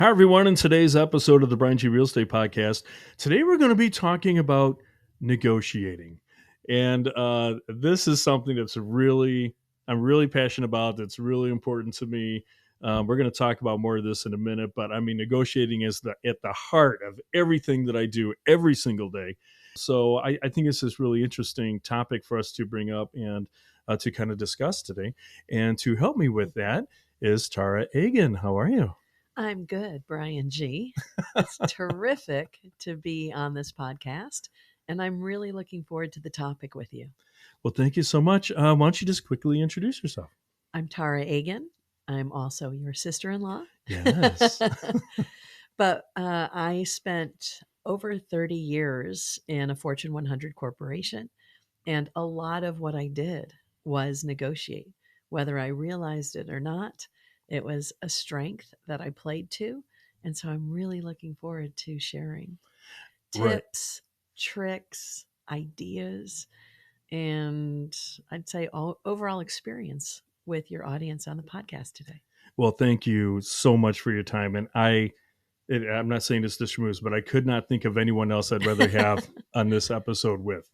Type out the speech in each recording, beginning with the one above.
Hi, everyone. In today's episode of the Bryan G Real Estate Podcast, today we're going to be talking about negotiating. And this is something I'm really passionate about. That's really important to me. We're going to talk about more of this in a minute, but I mean, negotiating is at the heart of everything that I do every single day. So I think it's this really interesting topic for us to bring up and to kind of discuss today. And to help me with that is Tara Agen. How are you? I'm good, Brian G. It's terrific to be on this podcast, and I'm really looking forward to the topic with you. Well, thank you so much. Why don't you just quickly introduce yourself? I'm Tara Agen. I'm also your sister in law. Yes. But I spent over 30 years in a Fortune 100 corporation, and a lot of what I did was negotiate. Whether I realized it or not, it was a strength that I played to. And so I'm really looking forward to sharing Right. tips, tricks, ideas, and I'd say overall experience with your audience on the podcast today. Well, thank you so much for your time. And I'm not saying this disremoves, but I could not think of anyone else I'd rather have on this episode with.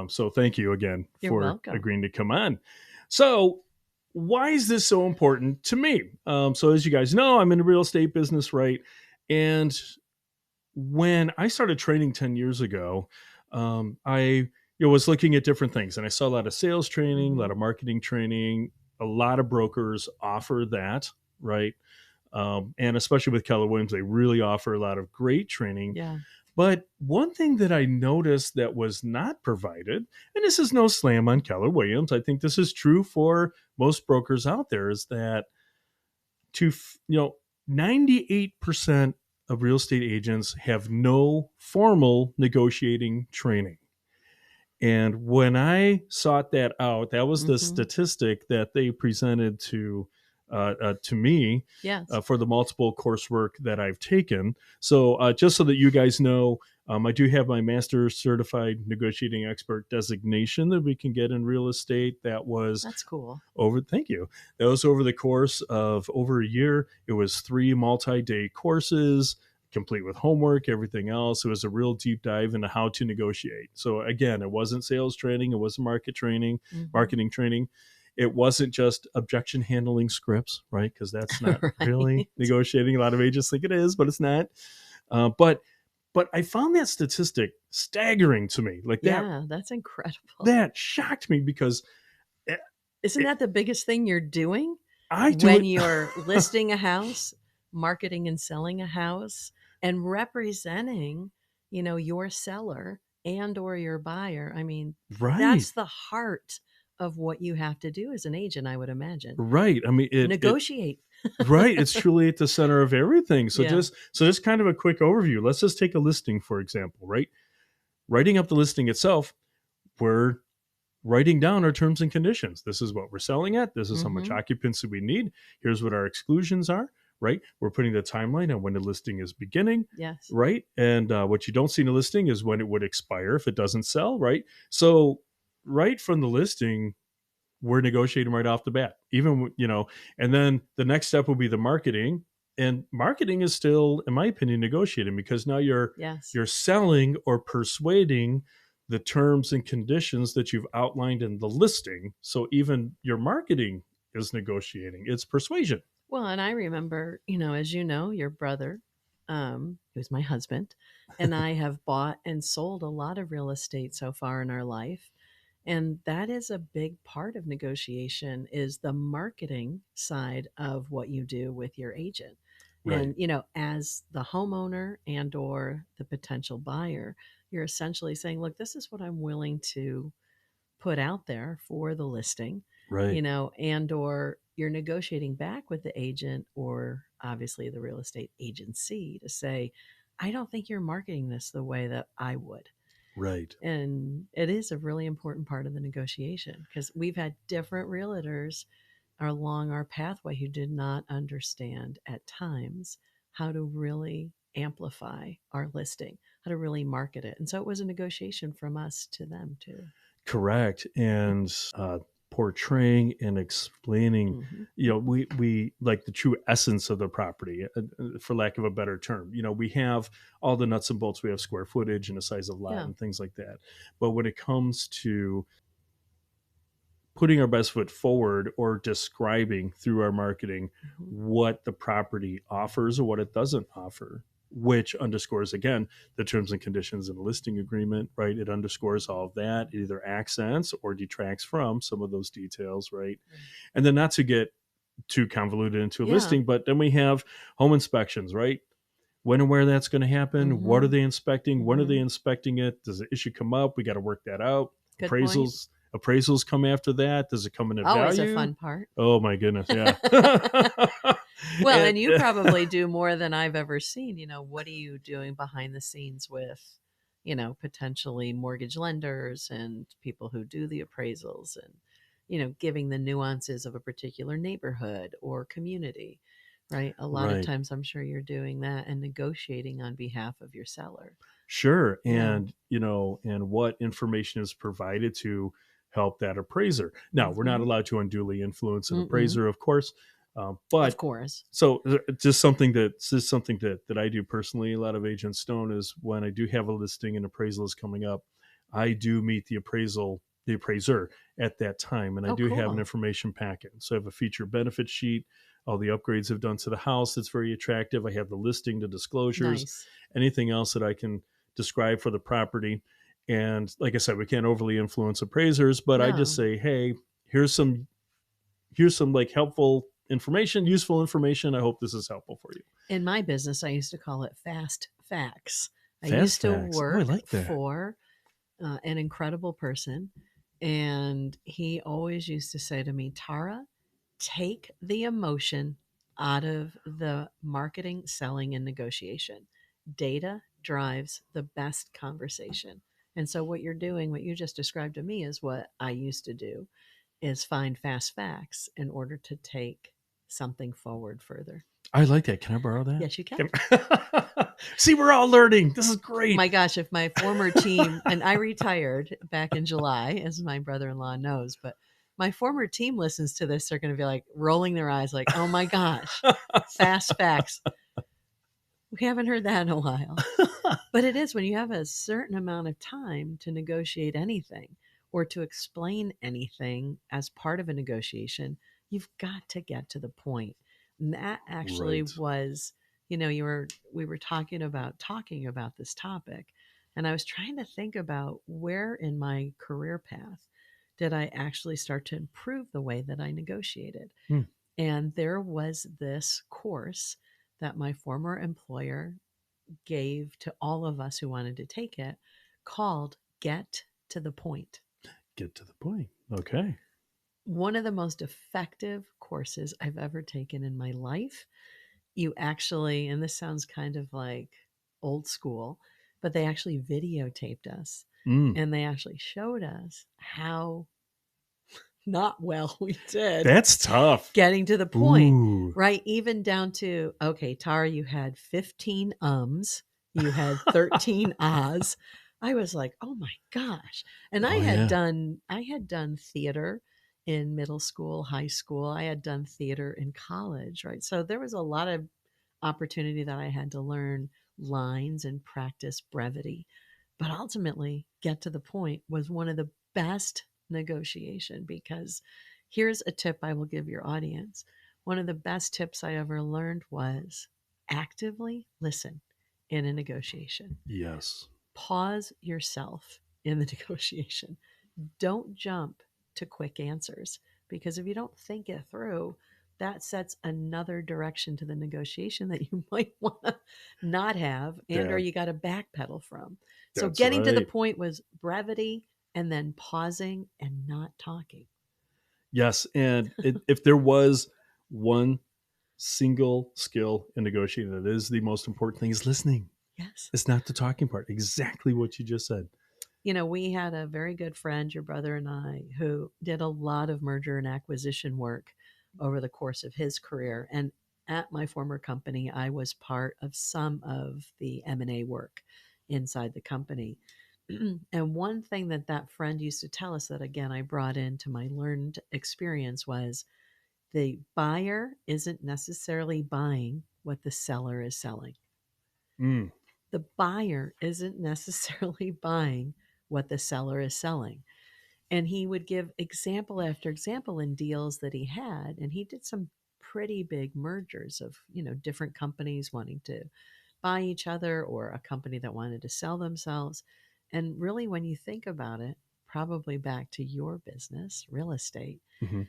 So thank you again You're for welcome. agreeing to come on. So, why is this so important to me? So, as you guys know, I'm in the real estate business, right? And when I started training 10 years ago, I was looking at different things, and I saw a lot of sales training, a lot Hmm. of marketing training. A lot of brokers offer that, right? And especially with Keller Williams, they really offer a lot of great training. Yeah. But one thing that I noticed that was not provided, and this is no slam on Keller Williams, I think this is true for most brokers out there, is that to 98% of real estate agents have no formal negotiating training. And when I sought that out, that was the Hmm. statistic that they presented to me Yes. for the multiple coursework that I've taken. So just so that you guys know, I do have my master certified negotiating expert designation that we can get in real estate. That was That's cool. thank you. That was over the course of over a year. It was 3 multi-day courses, complete with homework, everything else. It was a real deep dive into how to negotiate. So again, it wasn't sales training, it wasn't Hmm. marketing training. It wasn't just objection handling scripts, right? Because that's not really Right. negotiating. A lot of agents think it is, but it's not. But I found that statistic staggering to me. Like Yeah, that's incredible. that shocked me because it, Isn't that the biggest thing you're doing I do when it. you're listing a house, marketing and selling a house, and representing, your seller and or your buyer? I mean, Right. that's the heart of what you have to do as an agent, I would imagine. Right. I mean, it Negotiate. right. It's truly at the center of everything. Yeah. So just kind of a quick overview. Let's just take a listing, for example, right? Writing up the listing itself, we're writing down our terms and conditions. This is what we're selling at. This is how much Mhm. occupancy we need. Here's what our exclusions are, right? We're putting the timeline on when the listing is beginning, Yes. right? And what you don't see in the listing is when it would expire if it doesn't sell, right? So, right from the listing, we're negotiating right off the bat, even, and then the next step will be the marketing. And marketing is still, in my opinion, negotiating, because now Yes. you're selling or persuading the terms and conditions that you've outlined in the listing. So even your marketing is negotiating. It's persuasion. Well, and I remember, as you know, your brother, who's my husband, and I have bought and sold a lot of real estate so far in our life. And that is a big part of negotiation is the marketing side of what you do with your agent. Right. And, as the homeowner and or the potential buyer, you're essentially saying, look, this is what I'm willing to put out there for the listing, Right. and or you're negotiating back with the agent or obviously the real estate agency to say, I don't think you're marketing this the way that I would. Right. And it is a really important part of the negotiation because we've had different realtors along our pathway who did not understand at times how to really amplify our listing, how to really market it. And so it was a negotiation from us to them too. Correct. And portraying and explaining, Mhm. we like the true essence of the property, for lack of a better term. We have all the nuts and bolts. We have square footage and the size of lot Yeah. and things like that. But when it comes to putting our best foot forward or describing through our marketing Mhm. what the property offers or what it doesn't offer, which underscores again the terms and conditions in the listing agreement, right? It underscores all of that. It either accents or detracts from some of those details, right? Right. And then not to get too convoluted into a Yeah. listing, but then we have home inspections, right? When and where that's going to happen. What are Mhm. they inspecting? When are they Mhm. inspecting it? Does the issue come up? We got to work that out. Good point. Appraisals come after that. Does it come in at Always a value? fun part. Oh my goodness, yeah. Well, and and you probably do more than I've ever seen. What are you doing behind the scenes with, potentially mortgage lenders and people who do the appraisals and, giving the nuances of a particular neighborhood or community, right? A lot of right. times I'm sure you're doing that and negotiating on behalf of your seller. Sure. Yeah. And what information is provided to help that appraiser. Now, we're not Hmm. allowed to unduly influence an Mm-mm. appraiser, of course, Of but course. so just something that I do personally. A lot of agents don't, is when I do have a listing and appraisal is coming up, I do meet the appraiser at that time, and I Oh, do have an cool. information packet. So I have a feature benefit sheet, all the upgrades I've done to the house that's very attractive. I have the listing, the disclosures, Nice. anything else that I can describe for the property. And like I said, we can't overly influence appraisers, but I just No. say, hey, here's some like helpful information, useful information. I hope this is helpful for you. In my business, I used to call it fast facts. I Fast used to facts. Oh, I work like that. for an incredible person, and he always used to say to me, Tara, take the emotion out of the marketing, selling, and negotiation. Data drives the best conversation. And so, what you're doing, what you just described to me, is what I used to do: is find fast facts in order to take something forward further. I like that. Can I borrow that? Yes, you can. Can... See, we're all learning. This is great. My gosh, if my former team, and I retired back in July, as my brother in law knows, but my former team listens to this, they're going to be like rolling their eyes, like, oh my gosh, fast facts. We haven't heard that in a while. But it is when you have a certain amount of time to negotiate anything or to explain anything as part of a negotiation, you've got to get to the point. And that actually Right. was, we were talking about this topic, and I was trying to think about where in my career path did I actually start to improve the way that I negotiated. Hmm. And there was this course that my former employer gave to all of us who wanted to take it, called Get to the Point. Get to the point. Okay. One of the most effective courses I've ever taken in my life. You actually, and this sounds kind of like old school, but they actually videotaped us Mm. and they actually showed us how not well we did That's tough. getting to the point, Ooh. right? Even down to, okay, Tara, you had 15 ums, you had 13 ahs. I was like, oh my gosh. And Oh yeah. I had done theater in middle school, high school. I had done theater in college, right? So there was a lot of opportunity that I had to learn lines and practice brevity. But ultimately, get to the point was one of the best negotiation, because here's a tip I will give your audience. One of the best tips I ever learned was actively listen in a negotiation. Yes. Pause yourself in the negotiation. Don't jump to quick answers, because if you don't think it through, that sets another direction to the negotiation that you might want to not have, and or That you got to backpedal from. So that's getting to the right. point was brevity and then pausing and not talking. Yes. And if there was one single skill in negotiating that is the most important thing, is listening. Yes. It's not the talking part. Exactly what you just said. We had a very good friend, your brother and I, who did a lot of merger and acquisition work over the course of his career. And at my former company, I was part of some of the M&A work inside the company. And one thing that that friend used to tell us that, again, I brought into my learned experience was the buyer isn't necessarily buying what the seller is selling. Mm. The buyer isn't necessarily buying what the seller is selling. And he would give example after example in deals that he had. And he did some pretty big mergers of, different companies wanting to buy each other or a company that wanted to sell themselves. And really, when you think about it, probably back to your business, real estate, Hmm.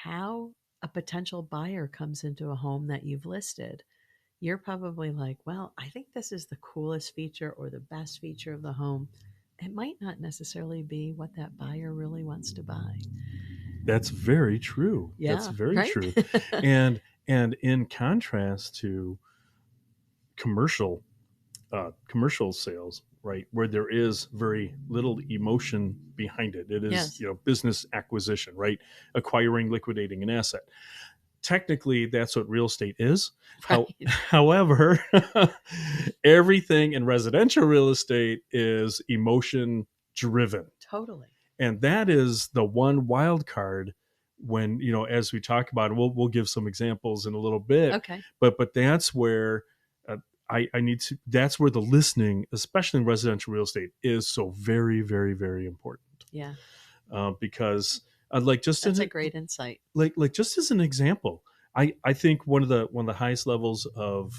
how a potential buyer comes into a home that you've listed, you're probably like, well, I think this is the coolest feature or the best feature of the home. It might not necessarily be what that buyer really wants to buy. That's very true. That's Yeah, very right? true. And in contrast to commercial commercial sales, right, where there is very little emotion behind it. It is, Yes, business acquisition, right? Acquiring, liquidating an asset. Technically, that's what real estate is. right. However, everything in residential real estate is emotion driven. Totally. And that is the one wild card when, as we talk about it, we'll give some examples in a little bit, Okay. but that's where uh, I need to, that's where the listening, especially in residential real estate, is so very, very, very important. Yeah, Because like just that's a in, great insight. like just as an example, I think one of the highest levels of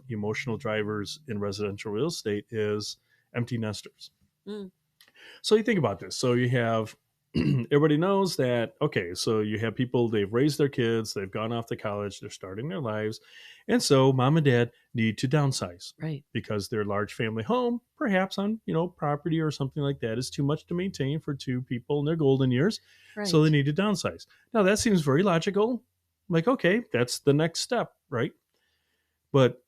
emotional drivers in residential real estate is empty nesters. Mm, So you think about this. So you have everybody knows that, okay, so you have people, they've raised their kids, they've gone off to college, they're starting their lives. And so mom and dad need to downsize right, because their large family home, perhaps on, property or something like that, is too much to maintain for two people in their golden years. So they right. need to downsize. Now that seems very logical. Like, okay, that's the next step, right? But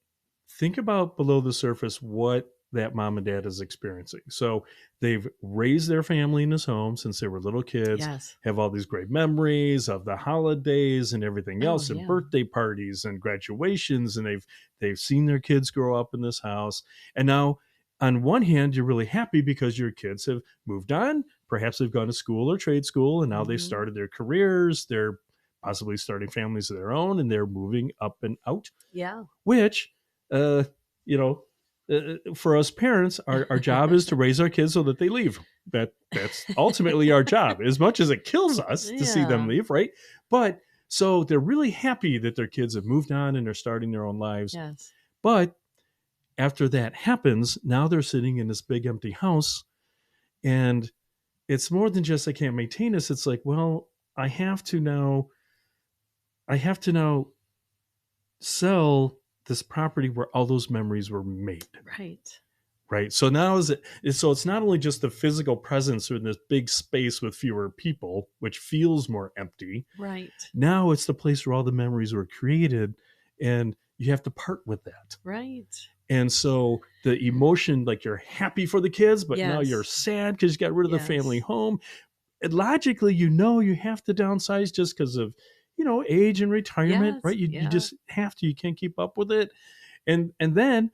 think about below the surface what that mom and dad is experiencing. So they've raised their family in this home since they were little kids, Yes. have all these great memories of the holidays and everything Oh, else, and yeah. birthday parties and graduations, and they've seen their kids grow up in this house. And now on one hand, you're really happy because your kids have moved on. Perhaps they've gone to school or trade school, and now they've Hmm. started their careers. They're possibly starting families of their own, and they're moving up and out, Yeah. which uh, you know for us parents, our job is to raise our kids so that they leave. That's ultimately our job, as much as it kills us to see them Yeah. leave, right? But so they're really happy that their kids have moved on and are starting their own lives. Yes. But after that happens, now they're sitting in this big empty house, and it's more than just I can't maintain this. It's like, well, i have to now I have to now sell this property where all those memories were made, Right. right? So now so it's not only just the physical presence in this big space with fewer people, which feels more empty. Right. Now it's the place where all the memories were created, and you have to part with that. Right. And so the emotion, like you're happy for the kids, but now you're Yes. sad because you got rid of the family Yes. home. And logically, you have to downsize just because of age and retirement, Yes. right? You Yeah. just have to. You can't keep up with it. And then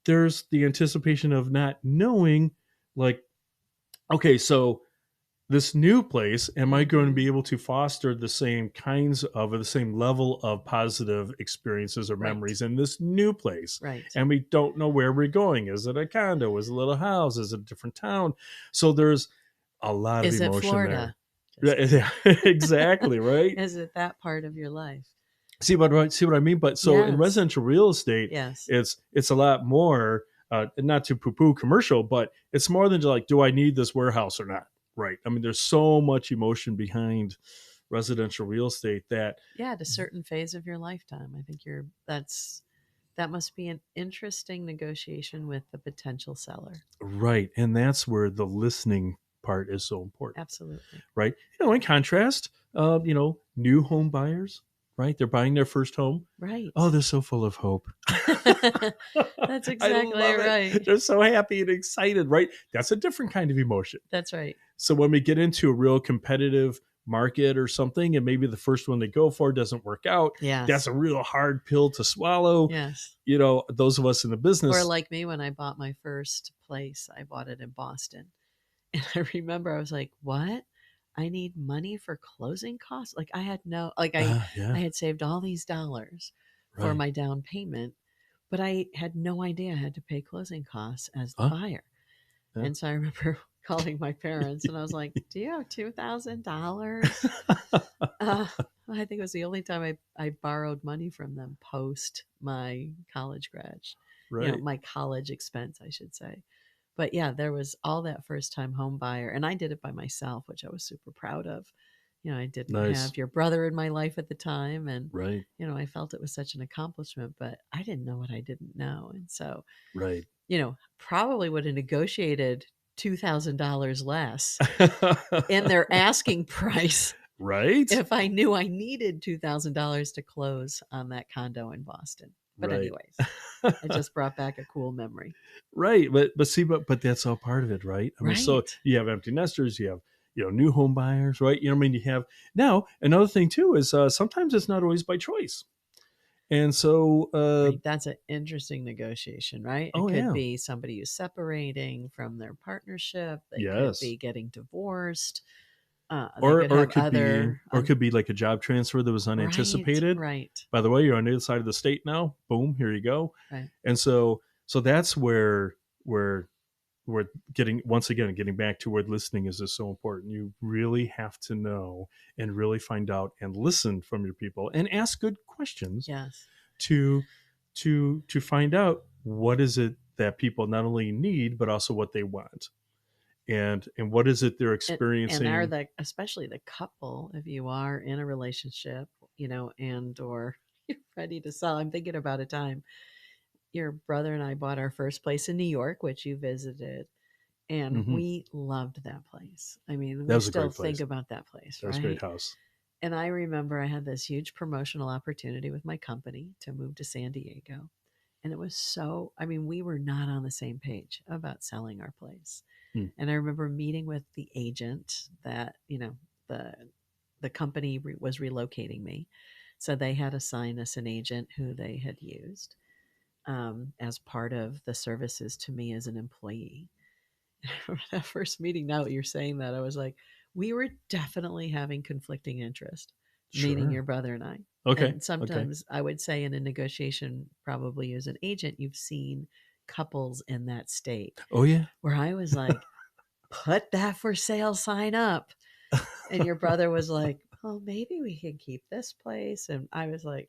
there's the anticipation of not knowing, like, okay, so this new place, am I going to Hmm. be able to foster the same kinds of, or the same level of positive experiences or Right. memories in this new place? Right. And we don't know where we're going. Is it a condo? Is it a little house? Is it a different town? So there's a lot of Is it emotion there. Florida? Just kidding. Yeah, exactly, right? Is it that part of your life? See what I mean? But so in Yes. residential real estate, Yes. it's a lot more. Not to poo-poo commercial, but it's more than just like, do I need this warehouse or not? Right. I mean, there's so much emotion behind residential real estate that, Yeah, at a certain phase of your lifetime. I think that must be an interesting negotiation with the potential seller. right, and that's where the listening part is so important, Absolutely. right? In contrast, new home buyers, right? They're buying their first home. Oh, Right. they're so full of hope. That's I exactly love it. right. They're so happy and excited, right? That's a different kind of emotion. That's right. So when we get into a real competitive market or something, and maybe the first one they go for doesn't work out. That's Yes. a real hard pill to swallow. Yes. Those of us in the Or business. like me, when I bought my first place, I bought it in Boston. And I remember I was like, "What? I need money for closing costs?" Like I had no like I Yeah, had saved all these dollars for right. my down payment, but I had no idea I had to pay closing costs as the Huh? buyer. Yeah. And so I remember calling my parents and I was like, "Do you have $2,000?" Uh, I think it was the only time I borrowed money from them post my college grad, Right. my college expense, I should say. But yeah, there was all that first time home buyer, and I did it by myself, which I was super proud of. I didn't Nice. have your brother in my life at the time, and Right. I felt it was such an accomplishment, but I didn't know what I didn't know. And so, Right. probably would have negotiated $2,000 less in their asking price Right. if I knew I needed $2,000 to close on that condo in Boston. But Right. anyways, it just brought back a cool memory. Right. But see, but that's all part of it, right? I mean, so Right. you have empty nesters, you have new home buyers, right? I mean, you have now another thing too is sometimes it's not always by choice, and so Right. That's an interesting negotiation, right? It oh could yeah, be somebody who's separating from their partnership. They could yes, be getting divorced. They or could or have it could be other, or it could be like a job transfer that was right, unanticipated. right, By the way, you're on the other side of the state now. Boom, here you go. right. And so that's where we're getting back to where listening is just so important. You really have to know and really find out and listen from your people and ask good questions Yes. to to find out what is it that people not only need but also what they want, and what is it they're And are experiencing. especially the couple, if you are in a relationship, and or you're ready to sell. I'm thinking about a time your brother and I bought our first place in New York, which you visited, and Hmm. we loved that place. I mean, That we was a still great think place. about that place, That was a great right? house. And I remember I had this huge promotional opportunity with my company to move to San Diego. And it was I mean, we were not on the same page about selling our place. Hmm. And I remember meeting with the agent that, the the company was relocating me. So they had assigned us an agent who they had used as part of the services to me as an employee. That first meeting, now that you're saying that, I was like, we were definitely having conflicting interest, meaning your Sure. brother and I. Okay. And Okay. sometimes I would say in a negotiation, probably as an agent, you've seen couples in that state Oh yeah. where I was like, put that for sale sign up. And your brother was like, well, maybe we can keep this place. And I was like,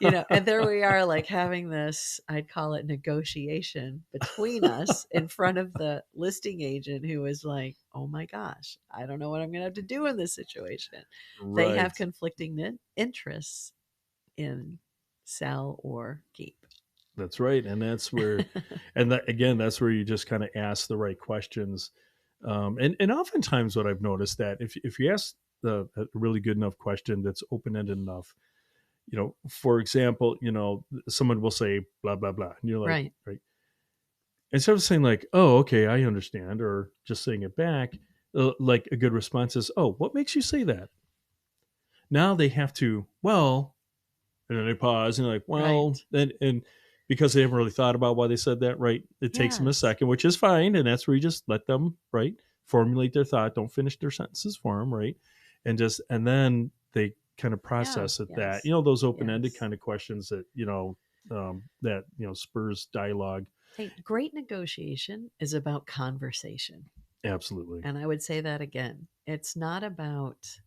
and there we are, like having this, I'd call it negotiation between us in front of the listing agent who was like, oh my gosh, I don't know what I'm going to have to do in this situation. They have Right. conflicting interests in sell or keep. That's right, and that's where, and that again, that's where you just kind of ask the right questions, and oftentimes what I've noticed that if you ask a really good enough question that's open ended enough, for example, someone will say blah blah blah, and you're like, Right. right, instead of saying like, oh okay, I understand, or just saying it back, like a good response is, oh, what makes you say that? Now they have to, well, and then they pause and they're like, well, Right. and because they haven't really thought about why they said that, right? It takes them a Yes. second, which is fine, and that's where you just let them, right, formulate their thought. Don't finish their sentences for them, right? And then they kind of Yeah. process it. That Yes. those open ended Yes. kind of questions that that spurs dialogue. Hey, great negotiation is about conversation. Absolutely, And I would say that again. It's not about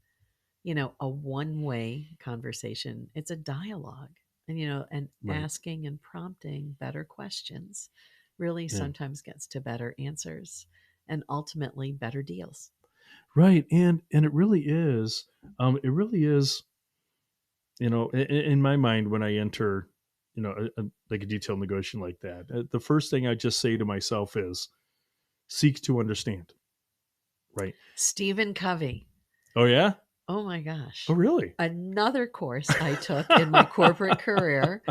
a one way conversation. It's a dialogue. And right, asking and prompting better questions really yeah, sometimes gets to better answers and ultimately better deals. right, and it really is. In my mind, when I enter, like a detailed negotiation like that, the first thing I just say to myself is seek to understand, right? Stephen Covey. Oh yeah. Oh my Oh gosh. really? Another course I took in my corporate career.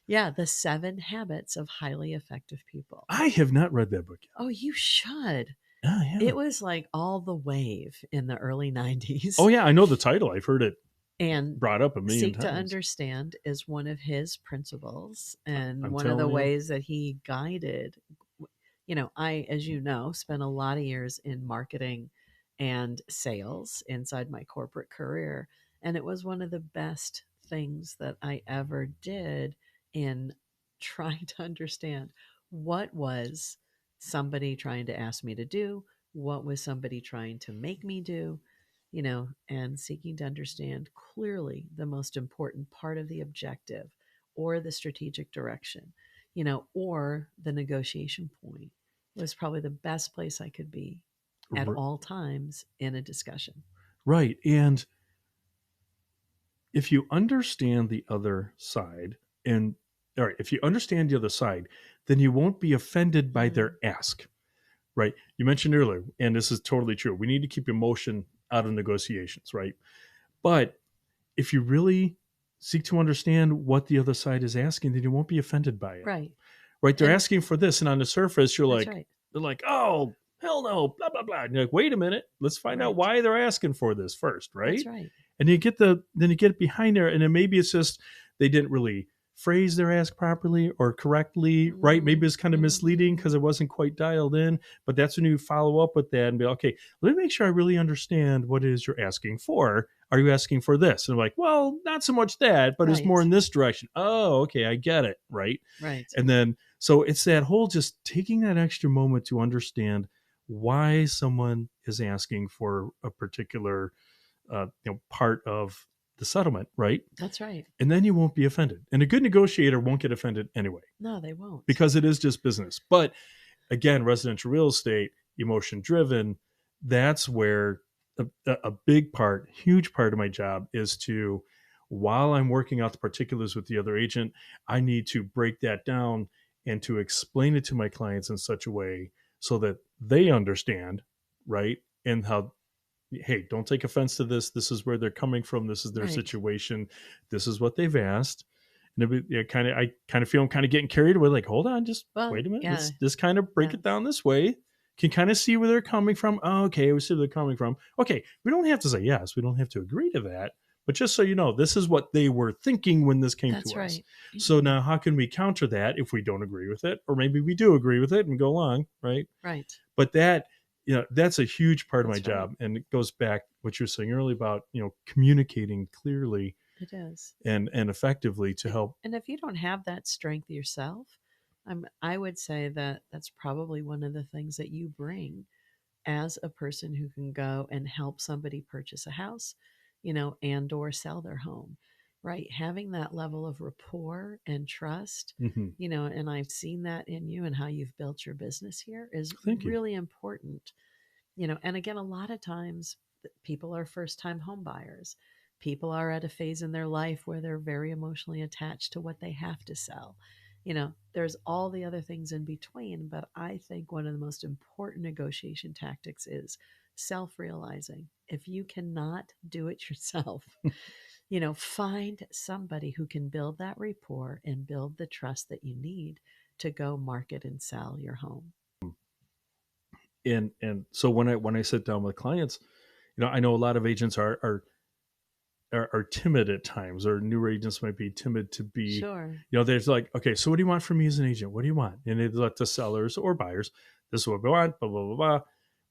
Yeah, the 7 habits of highly effective people. I have not read that book Oh, you should. Oh yeah. It was like all the wave in the early Oh 90s. yeah, I know the title. I've heard it And brought up a million seek to times. understand is one of his principles and I'm one of the telling you. ways that he guided. I, as you know, spent a lot of years in marketing and sales inside my corporate career. And it was one of the best things that I ever did in trying to understand what was somebody trying to ask me to do, what was somebody trying to make me do, and seeking to understand clearly the most important part of the objective or the strategic direction, or the negotiation point was probably the best place I could be at R- all times in a discussion. right. And if you understand the other side, and all right, if you understand the other side, then you won't be offended by Mm, their ask, right? You mentioned earlier, and this is totally true. We need to keep emotion out of negotiations, right? But if you really seek to understand what the other side is asking, then you won't be offended by it, right. right? They're And asking for this, and on the surface, that's right. they're like, oh, hell no, blah blah blah. And you're like, wait a minute, let's find out Right. why they're asking for this first, That's right? right. And then you get it behind there, and then maybe it's just they didn't really phrase their ask properly or correctly, right? Maybe it's kind of misleading Mm-hmm. because it wasn't quite dialed in. But that's when you follow up with that and be like, okay, let me make sure I really understand what it is you're asking for. Are you asking for this? And I'm like, well, not so much that, but it's more Right. in this direction. Oh, okay, I get it, right? Right. And then so it's that whole just taking that extra moment to understand why someone is asking for a particular part of the settlement, right? That's right. And then you won't be offended. And a good negotiator won't get offended anyway No, they won't. because it is just business. But again, residential real estate, emotion driven, that's where a big part, huge part of my job is to, while I'm working out the particulars with the other agent, I need to break that down and to explain it to my clients in such a way so that they understand, right? And how, hey, don't take offense to this. This is where they're coming from. This is their Right. situation. This is what they've asked. And I kind of feel I'm kind of getting carried away. Like, hold on, just Well, wait a minute. yeah. Let's kind of break it Yes. down this way. Can kind of see where they're coming from. Oh, okay, we see where they're coming from. Okay, we don't have to say yes. We don't have to agree to that. But just so you know, this is what they were thinking when this came to That's us. right. So now, how can we counter that if we don't agree with it, or maybe we do agree with it and go along, right? Right. But that, that's a huge part of my That's right. job, and it goes back what you were saying earlier about communicating clearly It is. and effectively to And help. and if you don't have that strength yourself, I would say that that's probably one of the things that you bring as a person who can go and help somebody purchase a house, and or sell their home, right? Having that level of rapport and trust, Mhm. and I've seen that in you and how you've built your business here is Thank you. really important. And again, a lot of times people are first time home buyers. People are at a phase in their life where they're very emotionally attached to what they have to sell. There's all the other things in between, but I think one of the most important negotiation tactics is self realizing. If you cannot do it yourself, find somebody who can build that rapport and build the trust that you need to go market and sell your home. And so when I sit down with clients, I know a lot of agents are timid at times, or newer agents might be timid to be. Sure. There's like, okay, so what do you want from me as an agent? What do you want? And they let the sellers or buyers, this is what we want, blah blah blah blah.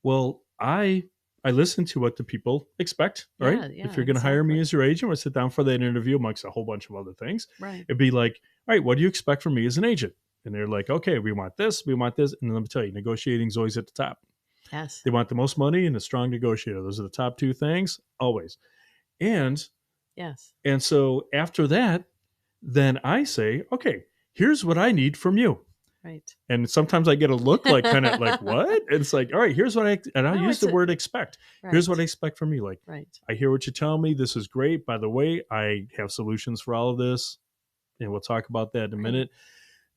Well, I listen to what the people expect. All right, Yeah, if yeah, you're going to hire me exactly. as your agent, we'll sit down for that interview amongst a whole bunch of other things. Right. It'd be like, all right, what do you expect from me as an agent? And they're like, okay, we want this, and let me tell you, negotiating is always at the top. Yes. They want the most money and a strong negotiator. Those are the top two things always. And Yes. and so after that, then I say, okay, here's what I need from you. Right. And sometimes I get a look like kind of like, what? And it's like, all right, here's what and I'll No, use it's the a word expect. Here's what right. I expect from you. Like, Right. I hear what you tell me. This is great. By the way, I have solutions for all of this. And we'll talk about that in a Right. minute.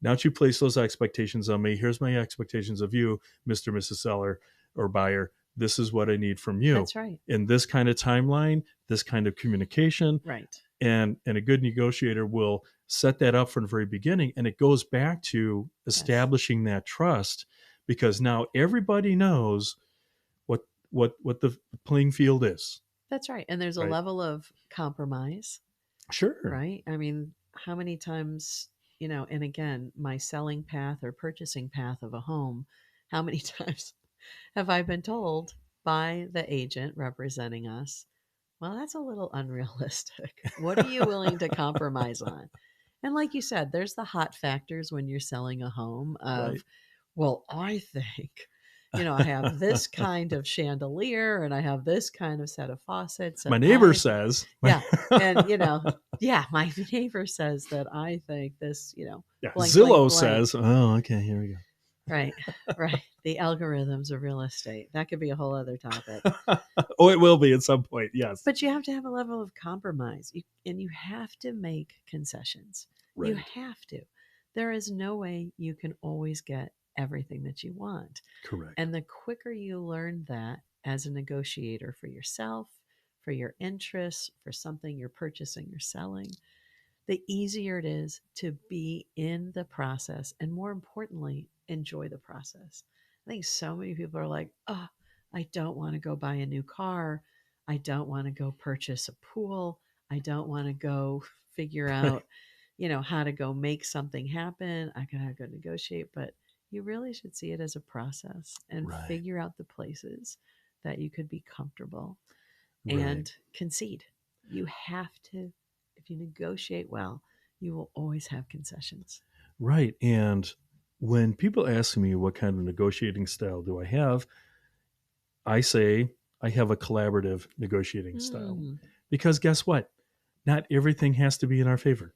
Now that you place those expectations on me, here's my expectations of you, Mr. Mrs. Seller or buyer. This is what I need from you That's right. in this kind of timeline, this kind of communication, Right. and a good negotiator will set that up from the very beginning, and it goes back to Yes. establishing that trust, because now everybody knows what the playing field is. That's right. And there's a Right. level of compromise, Sure. right? I mean, how many times, and again, my selling path or purchasing path of a home, how many times have I been told by the agent representing us, well, that's a little unrealistic. What are you willing to compromise on? And like you said, there's the hot factors when you're selling a home Right. of, well, I think, I have this kind of chandelier and I have this kind of set of faucets My and neighbor says, yeah. And, yeah, my neighbor says that I think this, yeah, blank, blank, Zillow blank. says, oh, okay, here we Right. Right. The algorithms of real estate. That could be a whole other topic. go. Oh, it will be at some point. Yes. But you have to have a level of compromise, and you have to make concessions. You Right. have to. There is no way you can always get everything that you want. Correct. And the quicker you learn that as a negotiator for yourself, for your interests, for something you're purchasing or selling, the easier it is to be in the process and, more importantly, enjoy the process. I think so many people are like, oh, I don't want to go buy a new car. I don't want to go purchase a pool. I don't want to go figure Right. out, how to go make something happen. I gotta go negotiate. But you really should see it as a process and Right. figure out the places that you could be comfortable Right. and concede. You have to, if you negotiate well, you will always have concessions. Right. And when people ask me what kind of negotiating style do I have, I say I have a collaborative negotiating style. Mm, Because guess what? Not everything has to be in our favor,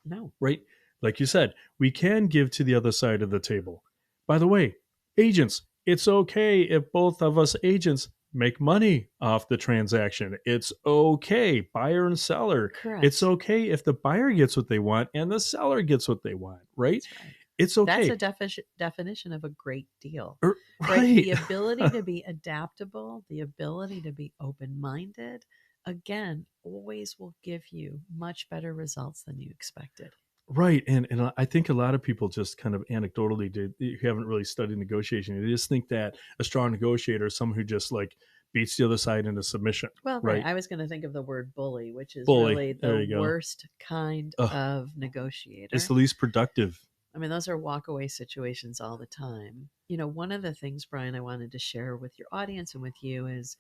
no, right? Like you said, we can give to the other side of the table. By the way, agents, it's okay if both of us agents make money off the transaction. It's okay, buyer and seller. It's correct. okay if the buyer gets what they want and the seller gets what they want, right? That's right. It's That's okay. a definition of a great deal, right? Right. The ability to be adaptable, the ability to be open minded, again, always will give you much better results than you expected. Right, and I think a lot of people just kind of anecdotally did who haven't really studied negotiation. They just think that a strong negotiator is someone who just like beats the other side into submission, Well, right. right? I was going to think of the word bully, which is Bully, really the there you go. worst kind Ugh, of it's negotiator. the least productive. I mean, those are walkaway situations all the time. One of the things, Brian, I wanted to share with your audience and with you is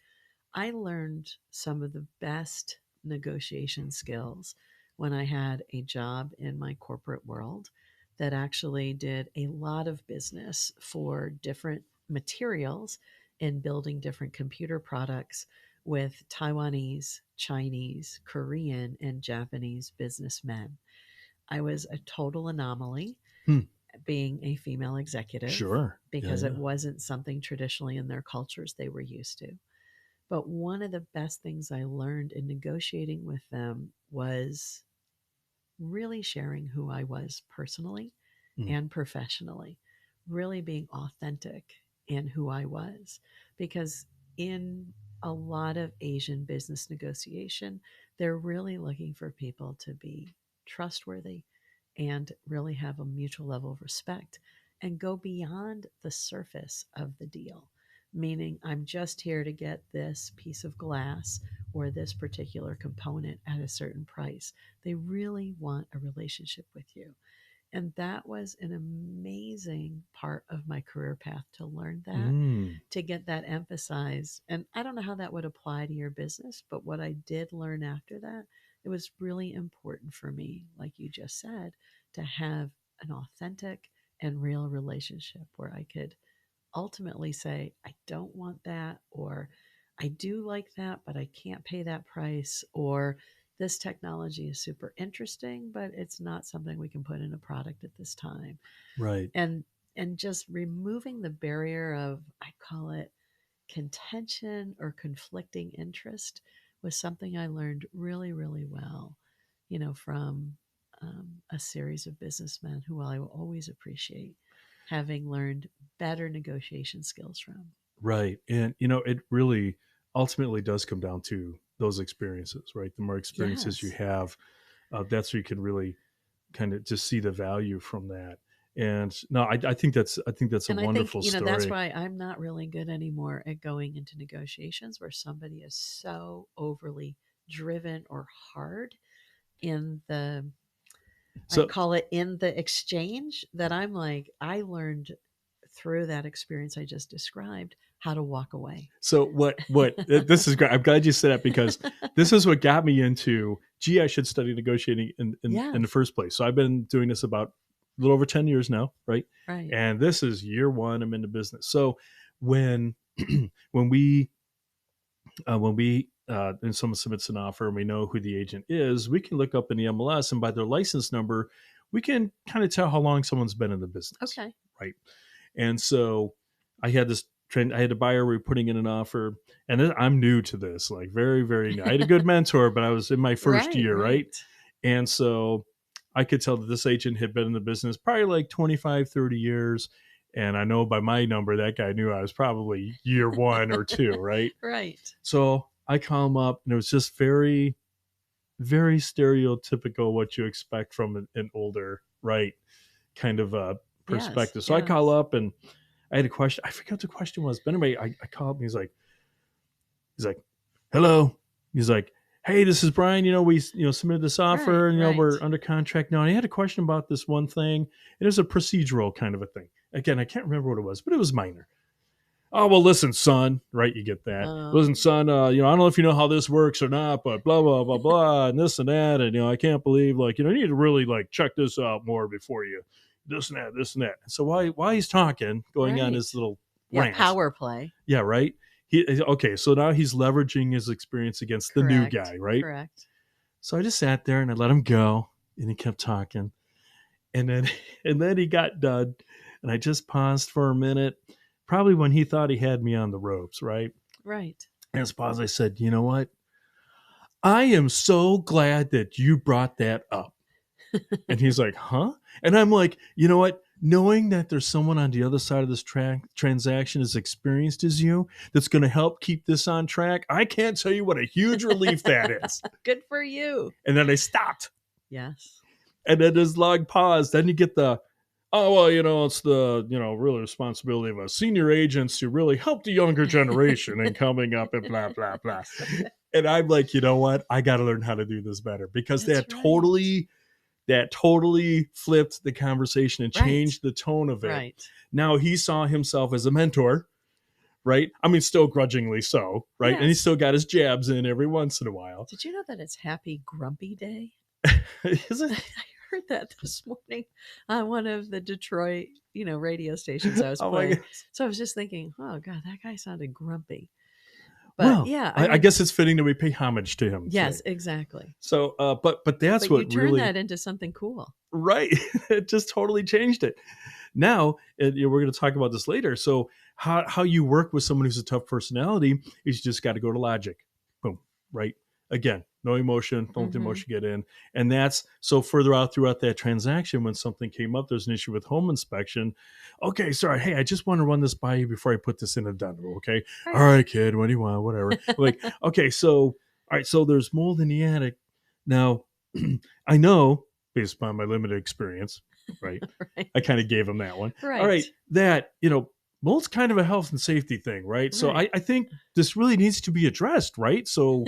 I learned some of the best negotiation skills when I had a job in my corporate world that actually did a lot of business for different materials in building different computer products with Taiwanese, Chinese, Korean, and Japanese businessmen. I was a total anomaly Hmm, being a female executive sure. Yeah, because it yeah. wasn't something traditionally in their cultures they were used to. But one of the best things I learned in negotiating with them was really sharing who I was personally Hmm, and professionally, really being authentic in who I was. Because in a lot of Asian business negotiation, they're really looking for people to be trustworthy and really have a mutual level of respect and go beyond the surface of the deal. Meaning, I'm just here to get this piece of glass or this particular component at a certain price. They really want a relationship with you. And that was an amazing part of my career path to learn that, mm, to get that emphasized. And I don't know how that would apply to your business, but what I did learn after that, it was really important for me, like you just said, to have an authentic and real relationship where I could ultimately say, I don't want that, or I do like that, but I can't pay that price, or this technology is super interesting, but it's not something we can put in a product at this time. right, And just removing the barrier of, I call it contention or conflicting interest, was something I learned really, really well, from a series of businessmen who I will always appreciate having learned better negotiation skills from. right. And it really ultimately does come down to those experiences, right? The more experiences you Yes. have, that's where you can really kind of just see the value from that. And no, I think that's a And I think, wonderful that's story. why I'm not really good anymore at going into negotiations where somebody is so overly driven or hard in the, I So call it in the exchange, that I'm like, I learned through that experience I just described how to walk away. what this is great. I'm glad you said that because this is what got me into. Gee, I should study negotiating in the Yes, first place. So I've been doing this about a little over 10 years now, right? right. And this is year one. I'm in the business. So when when and someone submits an offer and we know who the agent is, we can look up in the MLS and by their license number, we can kind of tell how long someone's been in the business, Okay. right? And so I had this trend. I had a buyer. We were putting in an offer, and I'm new to this, like very, very new. I had a good mentor, but I was in my first Right, year, right? right. And so I could tell that this agent had been in the business probably like 25, 30 years. And I know by my number, that guy knew I was probably year one or two, right? Right. So I call him up, and it was just very, very stereotypical what you expect from an older, right, kind of Yes, perspective. So I call yes. up and I had a question. I forget what the question was, but anyway, I call up and he's like, hello. He's like, hey, this is Bryan. We submitted this Right, offer, and right. we're under contract now. And he had a question about this one thing. It was a procedural kind of a thing. Again, I can't remember what it was, but it was minor. Oh well, listen, son. Right, you get that. Listen, Um, son. I don't know if you know how this works or not, but blah blah blah blah, and this and that, and I can't believe you need to really check this out more before you this and that, this and that. So while he's talking, going on his right. little Yeah, rant, power play. yeah, right. Okay, so now he's leveraging his experience against the new Correct. guy, right? Correct. So I just sat there and I let him go, and he kept talking, and then and then he got done, and I just paused for a minute, probably when he thought he had me on the ropes, right? Right. And as pause, I said, you know what? I am so glad that you brought that up. And he's like, huh? And I'm like, you know what? Knowing that there's someone on the other side of this transaction as experienced as you that's going to help keep this on track, I can't tell you what a huge relief that is. Good for you. And then I stopped. Yes. And then his long pause. Then you get the, oh, well, it's the, real responsibility of us senior agents to really help the younger generation and coming up and blah, blah, blah. And I'm like, you know what? I got to learn how to do this better because That's right. that totally flipped the conversation and Right. changed the tone of it. Right. Now he saw himself as a mentor, right? I mean, still grudgingly so, right? And he Yes. still got his jabs in every once in a while. Did you know that it's Happy Grumpy Day? Is it? I heard that this morning on one of the Detroit, radio stations I was Oh my playing. god. So I was just thinking, oh God, that guy sounded grumpy. But Well, yeah, I I mean, guess it's fitting that we pay homage to him yes, today. exactly. So, but that's But you what turn really that into something cool. right. It just totally changed it. Now, we're going to talk about this later. So, how you work with someone who's a tough personality is you just got to go to logic. Boom. Right. Again, no emotion. Don't let the Hmm. emotion get in. And that's so further out throughout that transaction. When something came up, there's an issue with home inspection. Okay, sorry. Hey, I just want to run this by you before I put this in a addendum. Okay. All Right. right, kid. What do you want? Whatever. Like, okay, so all right. So there's mold in the attic. Now, I know based upon my limited experience, right? Right. I kind of gave him that one. All Right. right, that mold's kind of a health and safety thing, right? So Right. I think this really needs to be addressed, right? So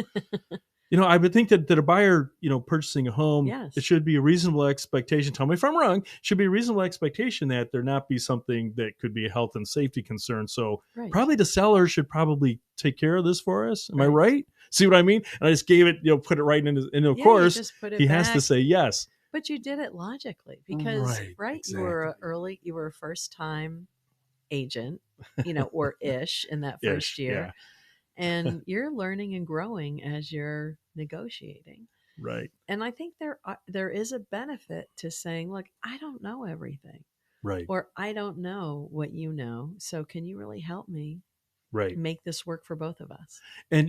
I would think that a buyer, purchasing a home, it Yes. should be a reasonable expectation. Tell me if I'm wrong. Should be a reasonable expectation that there not be something that could be a health and safety concern. So Right. probably the seller should probably take care of this for us. Am I Right. right? See what I mean? And I just gave it, put it right in his, and of Yeah, you course just put it he has to back. say yes. But you did it logically because, Right. right, Exactly. you were a first time agent, or ish in that first Ish. year. Yeah. And you're learning and growing as you're negotiating. Right. And I think there is a benefit to saying, look, I don't know everything, Right. or I don't know what you know. So can you really help me Right. make this work for both of us? And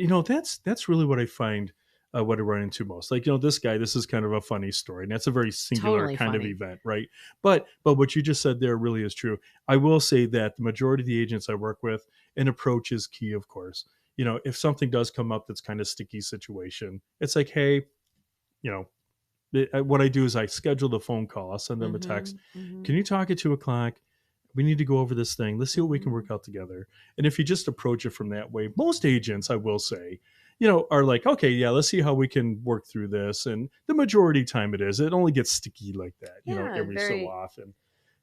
that's really what I find what I run into most. Like, this guy, this is kind of a funny story, and that's a very singular Totally kind of funny. event, right? But what you just said there really is true. I will say that the majority of the agents I work with, an approach is key, of course. If something does come up that's kind of sticky situation, it's like, hey, you know, what I do is I schedule the phone call. I'll send them a text. Mhm. Mhm. Can you talk at 2 o'clock? We need to go over this thing. Let's see what we can Mhm. work out together. And if you just approach it from that way, most agents, I will say, are like, okay, yeah, let's see how we can work through this. And the majority time it only gets sticky like that, Yeah, every so very often.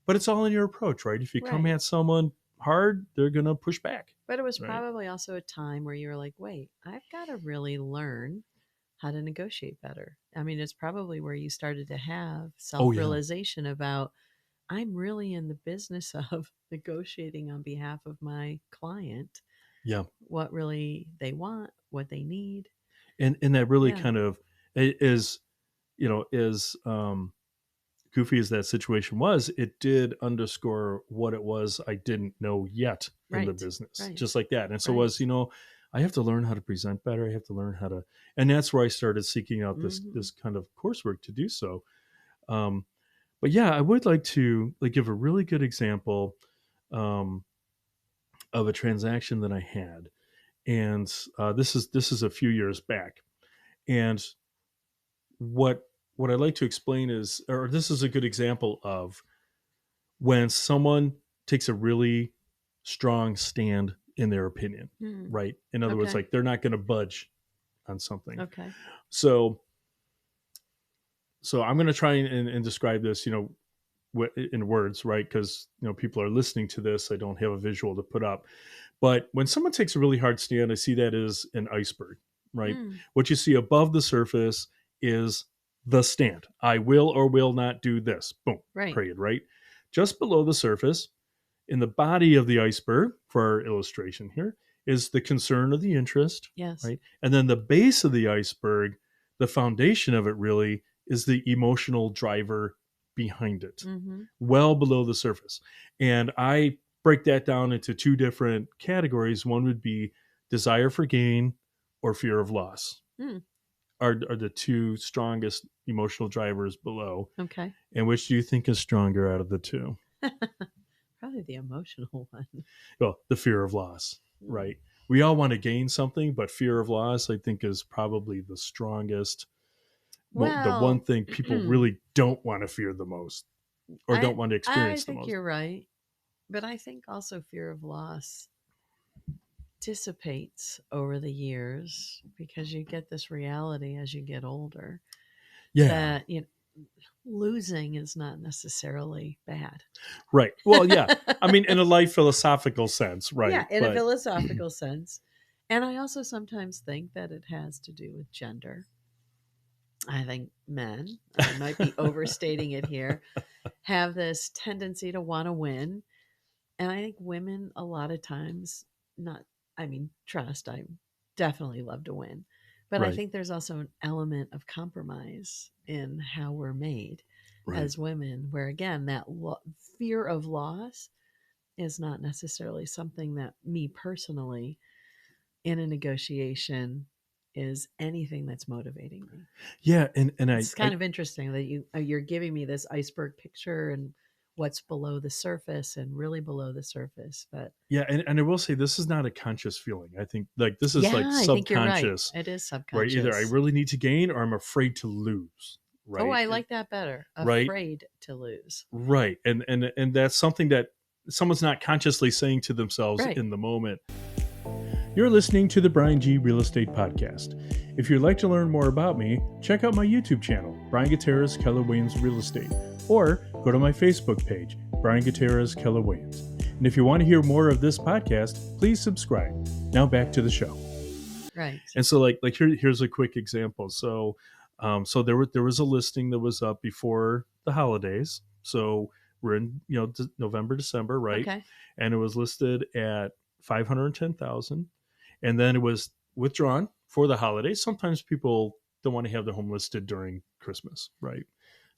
But it's all in your approach, right? If you come right. at someone hard, they're gonna push back, But it was right? probably also a time where you were like, "Wait, I've got to really learn how to negotiate better." I mean, it's probably where you started to have Oh yeah, self-realization about I'm really in the business of negotiating on behalf of my client, yeah, what really they want, what they need. and that really Yeah, kind of is is goofy as that situation was, it did underscore what it was I didn't know yet in the right. business, Right. just like that. And so Right. was, I have to learn how to present better. I have to learn how to, and that's where I started seeking out Mhm. this kind of coursework to do so. Um, but yeah, I would like to like give a really good example um, of a transaction that I had, and this is a few years back, and what what I'd like to explain is, or this is a good example of when someone takes a really strong stand in their opinion, Hmm. right? In other words, Okay. like they're not going to budge on something. Okay. So, so I'm going to try and describe this, in words, right? Because people are listening to this. I don't have a visual to put up. But when someone takes a really hard stand, I see that as an iceberg, right? Mm. What you see above the surface is the stand. I will or will not do this. Boom, Right. period, right? Just below the surface, in the body of the iceberg, for our illustration here, is the concern or the interest, Yes. right? And then the base of the iceberg, the foundation of it really is the emotional driver behind it, Mhm. well below the surface. And I break that down into two different categories. One would be desire for gain or fear of loss, Mm. are the two strongest emotional drivers below. Okay. And which do you think is stronger out of the two? Probably the emotional one. Well, the fear of loss, Mm. right? We all want to gain something, but fear of loss, I think, is probably the strongest, the one Well, thing people really don't want to fear the most or I don't want to I experience the think most. you're right, but I think also fear of loss dissipates over the years because you get this reality as you get older Yeah, that losing is not necessarily bad. right. Well, yeah. I mean, in a life philosophical sense, Yeah, right? in a But philosophical sense. And I also sometimes think that it has to do with gender. I think men, I might be overstating it here, have this tendency to want to win. And I think women, a lot of times, not, I mean, trust, I definitely love to win. But I right, think there's also an element of compromise in how we're made right. as women, where again, that fear of loss is not necessarily something that me personally in a negotiation is anything that's motivating me. Yeah, and It's kind of interesting that you're giving me this iceberg picture and what's below the surface and really below the surface. But yeah, and I will say this is not a conscious feeling. I think like this is like yeah, I think you're right. subconscious, It is right? Either I subconscious. really need to gain or I'm afraid to lose, Oh, right? I like that better. Right, Afraid to lose. right. And that's something that someone's not consciously saying to themselves Right. in the moment. You're listening to the Brian G. Real Estate Podcast. If you'd like to learn more about me, check out my YouTube channel, Brian Gutierrez Keller Williams Real Estate, or go to my Facebook page, Brian Gutierrez Keller Williams. And if you want to hear more of this podcast, please subscribe. Now back to the show. Right. And so, here's a quick example. So, so there was a listing that was up before the holidays. So we're in November, December, right? Okay. And it was listed at 510,000, and then it was withdrawn for the holidays. Sometimes people don't want to have their home listed during Christmas, right?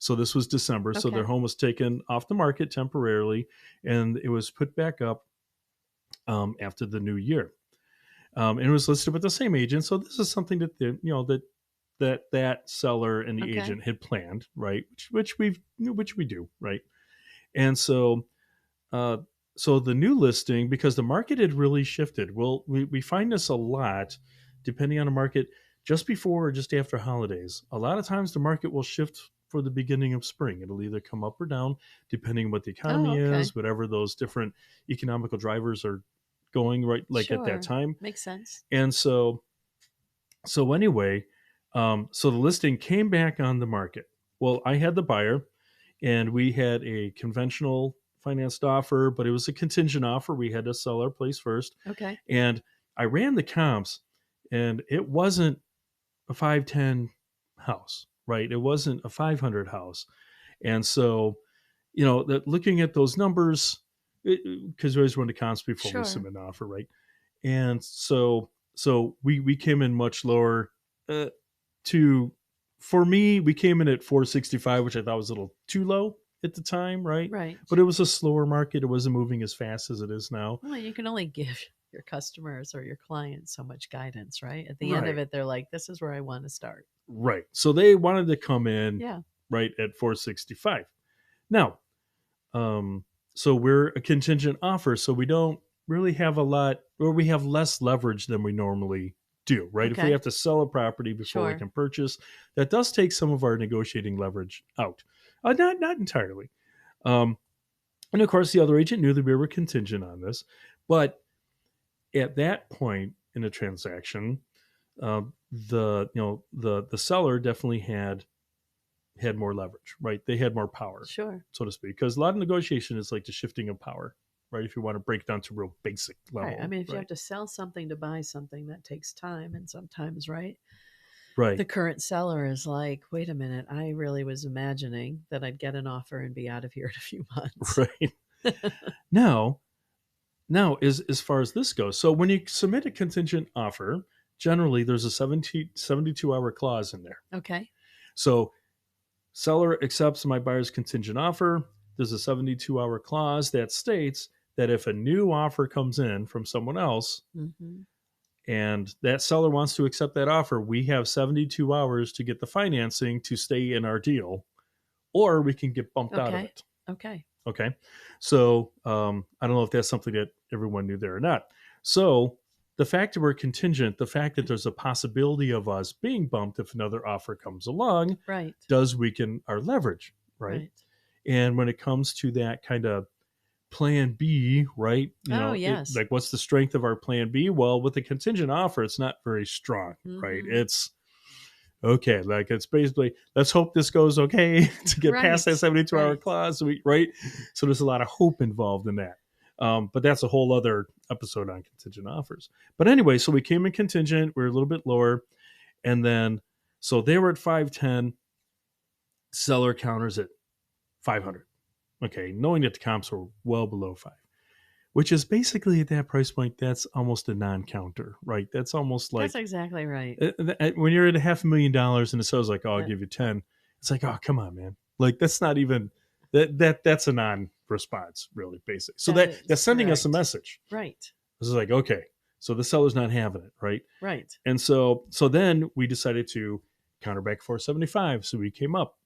So this was December. So their Okay. home was taken off the market temporarily, and it was put back up after the new year. And it was listed with the same agent. So this is something that that seller and the Okay. agent had planned, right? Which we do, right? And so uh, so the new listing, because the market had really shifted. Well, we find this a lot, depending on the market, just before or just after holidays, a lot of times the market will shift for the beginning of spring. It'll either come up or down depending on what the Oh, economy okay. is, whatever those different economical drivers are going right like at that Sure. time. Makes sense. And so anyway, so the listing came back on the market. Well, I had the buyer, and we had a conventional financed offer, but it was a contingent offer. We had to sell our place first, Okay. and I ran the comps, and it wasn't a 510 house, right? It wasn't a 500 house, and so that looking at those numbers, because we always run the comps before we Sure. submit an offer, right? And so we came in much lower. Uh, to For me, we came in at 465, which I thought was a little too low at the time, right? Right. But it was a slower market. It wasn't moving as fast as it is now. Well, you can only give your customers or your clients so much guidance, right? At the end of Right. it, they're like, this is where I want to start. Right. So they wanted to come in Yeah. right at 465. Now, um, so we're a contingent offer, so we don't really have a lot, or we have less leverage than we normally do, right? If we Okay. have to sell a property before we Sure. can purchase, that does take some of our negotiating leverage out. Not entirely. Um, and of course, the other agent knew that we were contingent on this, but at that point in the transaction, the seller definitely had more leverage, right? They had more power, Sure. so to speak, because a lot of negotiation is like the shifting of power, right? If you want to break it down to real basic Right. I level, mean, if you have right? to sell something to buy something, that takes time. And sometimes, right, the Right, current seller is like, wait a minute, I really was imagining that I'd get an offer and be out of here in a few months. right. Now, now as far as this goes, so when you submit a contingent offer, generally there's a 72 hour clause in there. Okay. So seller accepts my buyer's contingent offer. There's a 72-hour clause that states that if a new offer comes in from someone else Mm-hmm. and that seller wants to accept that offer, we have 72 hours to get the financing to stay in our deal, or we can get bumped out of Okay. it. Okay. Okay. So I don't know if that's something that everyone knew there or not. So the fact that we're contingent, the fact that there's a possibility of us being bumped if another offer comes along, Right. does weaken our leverage, right? Right. And when it comes to that kind of plan B, right? Oh, It yes. like what's the strength of our plan B? Well, with a contingent offer, it's not very strong, right? Mm-hmm. It's okay, like it's basically let's hope this goes okay to get past Right. that 72-hour Right. clause, right? So there's a lot of hope involved in that. But that's a whole other episode on contingent offers. But anyway, so we came in contingent, we are a little bit lower, and then so they were at 510, seller counters at 500. Okay, knowing that the comps were well below five, which is basically at that price point, that's almost a non-counter, right? That's almost That's like exactly right. when you're at a $500,000 and it sells like, oh, I'll Yeah. give you 10. It's like, oh, come on, man. Like that's not even that's a non-response, really, basic. So That that's is sending us a correct. message. Right. This is like, okay, so the seller's not having it, right? Right. And so then we decided to counter back 475. So we came up.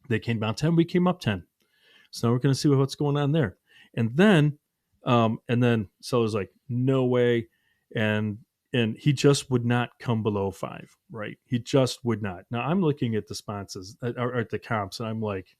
They came down 10, we came up 10. So now we're going to see what's going on there. And then seller's like, no way. And he just would not come below five, right? He just would not. Now I'm looking at the sponsors or at the comps, and I'm like,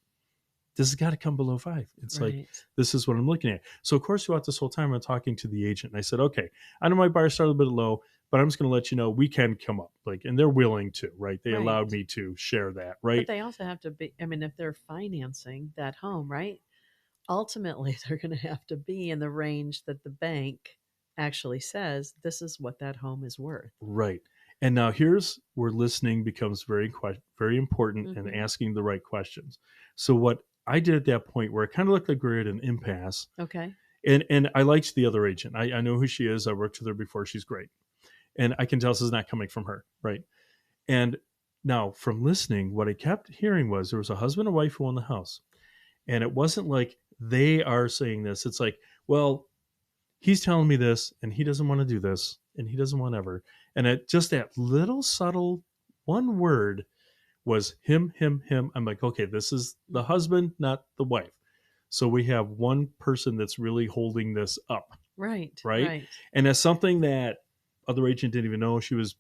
this has got to come below five. It's like, Right. this is what I'm looking at. So of course, throughout this whole time, I'm talking to the agent, and I said, okay, I know my buyer started a bit low, but I'm just going to let you know we can come up, like, and they're willing to, right? They allowed Right. me to share that, But right? they also have to be, I mean, if they're financing that home, right? Ultimately, they're going to have to be in the range that the bank actually says this is what that home is worth. Right. And now here's where listening becomes very important and Mm-hmm. asking the right questions. So what I did at that point where it kind of looked like we are at an impasse, Okay. and I liked the other agent. I know who she is. I worked with her before. She's great. And I can tell this is not coming from her. Right. And now from listening, what I kept hearing was there was a husband and wife who owned the house. And it wasn't like they are saying this. It's like, well, he's telling me this and he doesn't want to do this and he doesn't want ever. And it just that little subtle one word was him. I'm like, okay, this is the Mm-hmm. husband, not the wife. So we have one person that's really holding this up, Right. right? Right. And that's something that other agent didn't even know. She was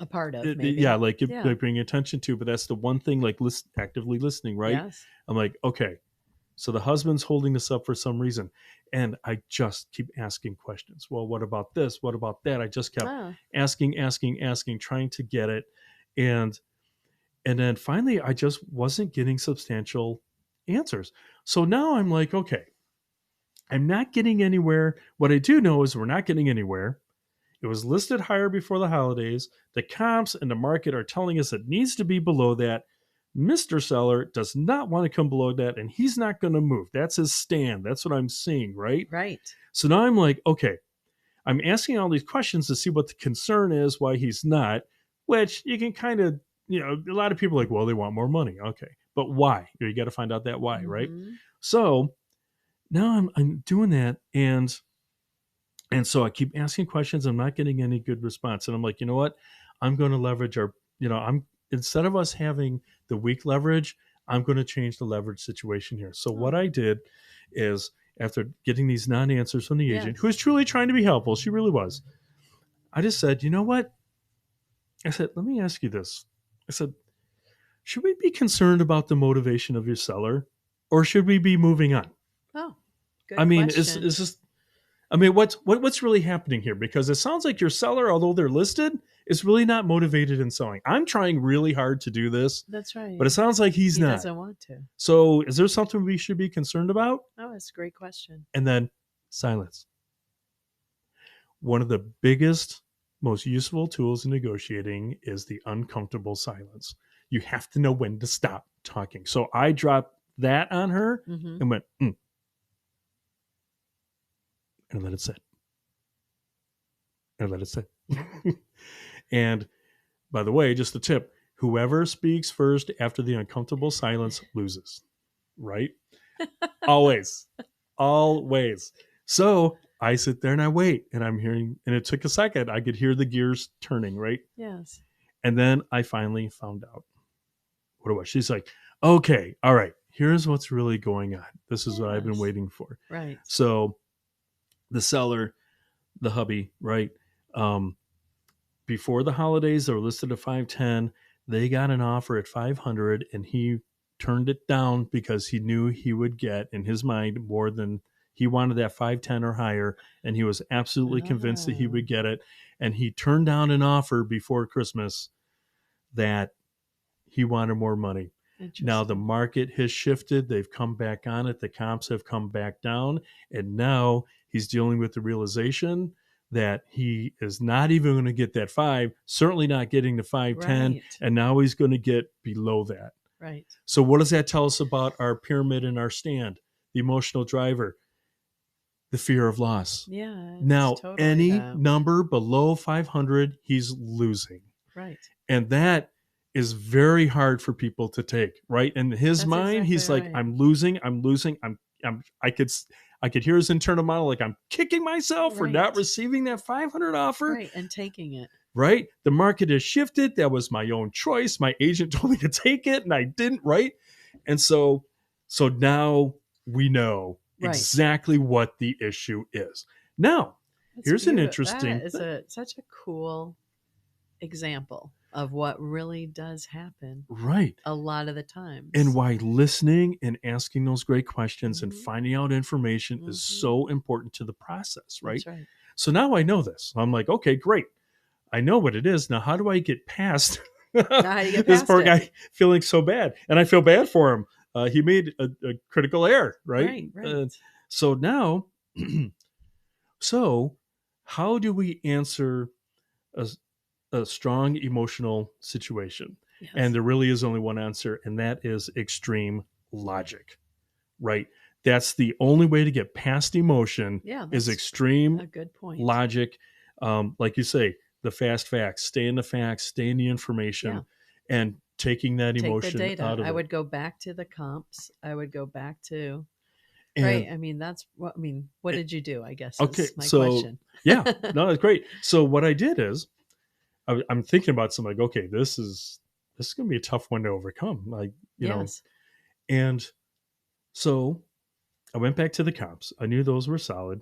A part of, Yeah, maybe. like, Yeah. like paying attention to, but that's the one thing, like, actively listening, right? Yes. I'm like, okay, so the husband's holding this up for some reason. And I just keep asking questions. Well, what about this? What about that? I just kept Oh, asking, trying to get it. And then finally I just wasn't getting substantial answers. So now I'm like, okay, I'm not getting anywhere. What I do know is we're not getting anywhere. It was listed higher before the holidays. The comps and the market are telling us it needs to be below that. Mr. Seller does not want to come below that, and he's not going to move. That's his stand. That's what I'm seeing, right? right. So now I'm like, okay, I'm asking all these questions to see what the concern is, why he's not, which you can kind of, a lot of people are like, well, they want more money. Okay. But why? You got to find out that why, right? Mhm. So now I'm doing that, and so I keep asking questions. I'm not getting any good response. And I'm like, you know what? I'm going to leverage our, I'm instead of us having the weak leverage, I'm going to change the leverage situation here. So what Oh, I did is after getting these non-answers from the agent, who yes. was truly trying to be helpful, she really was. I just said, you know what? I said, let me ask you this. I said, should we be concerned about the motivation of your seller, or should we be moving on? Oh, I good mean, question. is this I mean, what's really happening here? Because it sounds like your seller, although they're listed, is really not motivated in selling. I'm trying really hard to do this, That's but it right. sounds like he's He not. doesn't want to. So, is there something we should be concerned about? Oh, it's a great question. And then silence. One of the biggest, most useful tools in negotiating is the uncomfortable silence. You have to know when to stop talking. So I dropped that on her Mhm. and went, and let it sit, and let it sit. And by the way, just a tip, whoever speaks first after the uncomfortable silence loses, right? Always. Always. So I sit there and I wait and I'm hearing, and it took a second. I could hear the gears turning, right? Yes. And then I finally found out what it was. She's like, okay, all right, here's what's really going on. This is what I've been Yes. waiting for. Right. So the seller, the hubby, right? Um, Before the holidays, they were listed at 510. They got an offer at 500, and he turned it down because he knew he would get, in his mind, more than he wanted, that 510 or higher, and he was absolutely convinced that he Oh, would get it. And he turned down an offer before Christmas that he wanted more money. Now the interesting. market has shifted. They've come back on it. The comps have come back down. And now he's dealing with the realization that he is not even going to get that five, certainly not getting the 510. Right. And now he's going to get below that. Right. So, what does that tell us about our pyramid and our stand? The emotional driver, the fear of loss. Yeah, it's Now, totally any that. number below 500, he's losing. Right. And that is very hard for people to take, right? In his That's mind, exactly he's like, right. I'm losing, I could hear his internal monologue, like I'm kicking myself for not Right. receiving that 500 offer, Right. And taking it. right? The market has shifted. That was my own choice. My agent told me to take it and I didn't, right? And so now we know Right. exactly what the issue is. Now, That's here's an beautiful. That interesting is thing. a such a cool example of what really does happen Right. a lot of the And times. why listening and asking those great questions and Mhm. finding out information is Mhm. so important to the process, right? That's right. So now I know this. I'm like, okay, great. I know what it is. Now, how do I get past Now how do you get this past poor it? guy feeling so bad? And I feel bad for him. He made a critical error, right? Right. Uh, Right. so now, so how do we answer a, a strong emotional situation? And Yes. there really is only one answer, and that is extreme logic, right? That's the only way to get past emotion Yeah, is that's extreme a good point. logic. Like you say, the fast facts, stay in the facts, stay in the Yeah. information, and taking that Take the emotion data. out of I it. would go back to the comps. I would go back to And right. I mean, that's what I mean. What did you do? I guess okay, is my so question. yeah, no, that's great. So what I did is I'm thinking about something like, okay, this is going to be a tough one to overcome, like Yes. and so I went back to the comps. I knew those were solid.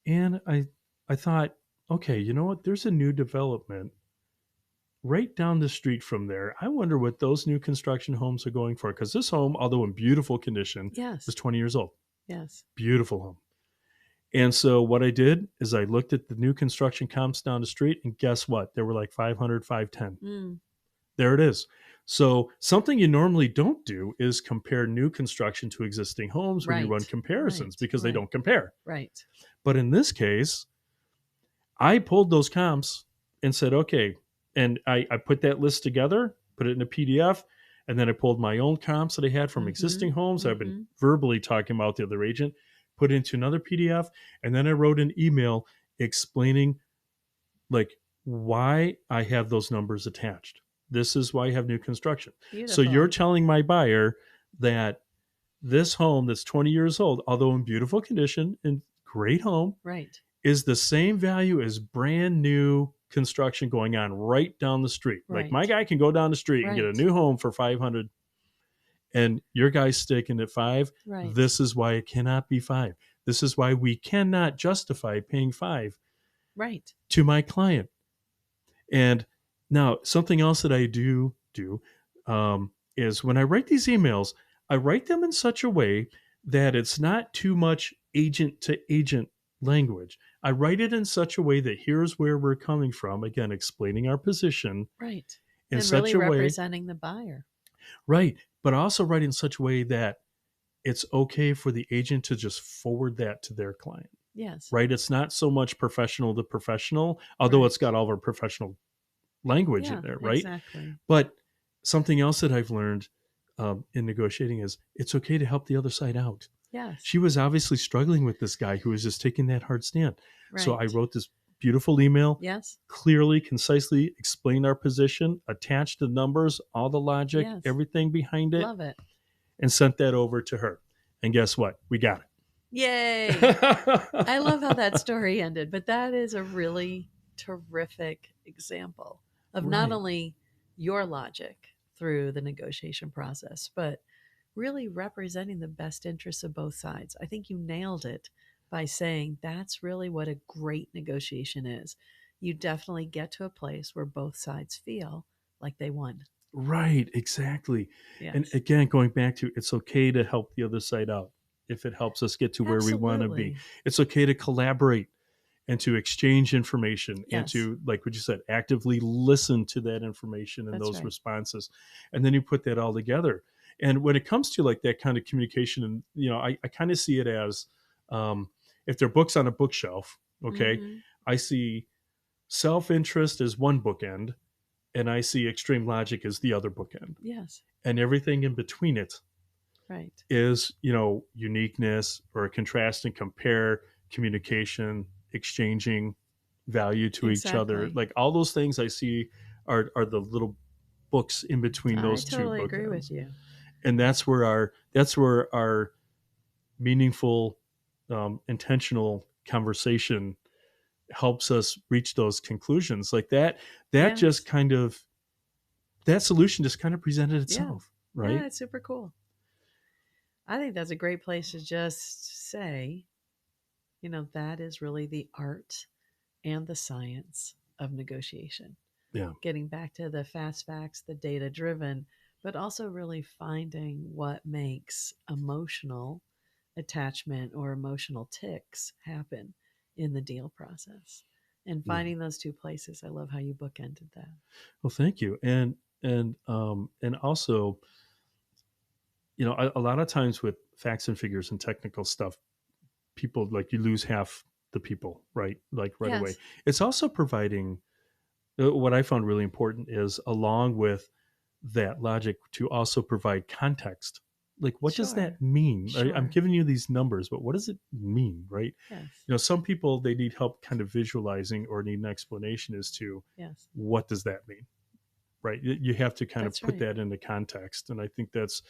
And I thought, okay, you know what? There's a new development right down the street from there. I wonder what those new construction homes are going for, because this home, although in beautiful condition, was Yes. 20 years old. Yes. Beautiful home. And so what I did is I looked at the new construction comps down the street, and guess what? They were like 500, 510. Mm, There it is. So something you normally don't do is compare new construction to existing homes when you run right. comparisons, Right. because they Right. don't compare. Right. But in this case, I pulled those comps and said, okay, and I put that list together, put it in a PDF, and then I pulled my own comps that I had from Mm-hmm. existing homes that I've been Mm-hmm. verbally talking about the other agent, put it into another PDF, and then I wrote an email explaining like why I have those numbers attached. This is why I have new construction. So you're Beautiful. telling my buyer that this home that's 20 years old, although in beautiful condition and great home, Right. is the same value as brand new construction going on right down the street. Like my Right. guy can go down the street and get a Right. new home for 500, and your guy's sticking at 5. Right. This is why it cannot be 5. This is why we cannot justify paying 5 Right. to my client. And now something else that I do is when I write these emails, I write them in such a way that it's not too much agent to agent language. I write it in such a way that here's where we're coming from, again, explaining our position Right. in And such really a way, representing the buyer. right, but also write in such a way that it's okay for the agent to just forward that to their client, Yes. right? It's not so much professional to professional, although it's Right. got all of our professional language in Yeah, there, right? exactly. But something else that I've learned in negotiating is it's okay to help the other side out. Yes. She was obviously struggling with this guy who was just taking that hard stand. So I Right. wrote this beautiful email, Yes. clearly, concisely explained our position, attached the numbers, all the logic, Yes. everything behind it, Love it. and sent that over to her. And guess what? We got Yay. it. I love how that story ended, but that is a really terrific example of not Right. only your logic through the negotiation process, but really representing the best interests of both sides. I think you nailed it by saying that's really what a great negotiation is. You definitely get to a place where both sides feel like they won. Right, exactly. And Yes. again, going back to it's okay to help the other side out if it helps us get to where we want to be. Absolutely. It's okay to collaborate and to exchange information and Yes, to, like what you said, actively listen to that information and that's those right. responses. And then you put that all together. And when it comes to like that kind of communication, and I kind of see it as um, if there are books on a bookshelf, okay, Hmm. I see self-interest as one bookend and I see extreme logic as the other bookend, Yes, and everything in between it right. is uniqueness or contrast and compare, communication, exchanging value to each other, Exactly. like all those things I see are the little books in between I those two totally agree bookends. with you. And that's where our meaningful intentional conversation helps us reach those conclusions like that just Yes. kind of that solution just kind of presented Yeah. itself, Yeah, right? it's super cool. I think that's a great place to just say, that is really the art and the science of negotiation. Yeah. Getting back to the fast facts, the data driven, but also really finding what makes emotional attachment or emotional ticks happen in the deal process and Yeah. finding those two places. I love how you bookended that. Well, thank you. And also, a lot of times with facts and figures and technical stuff, people like you lose half the people, right? Like right away. Yes, It's also providing what I found really important is along with that logic to also provide context. Like, what does sure, that mean? I'm sure. giving you these numbers, but what does it mean, right? Yes, Some people they need help kind of visualizing or need an explanation as to yes, what does that mean, right? You have to kind of that's put right. that into context, and I think that's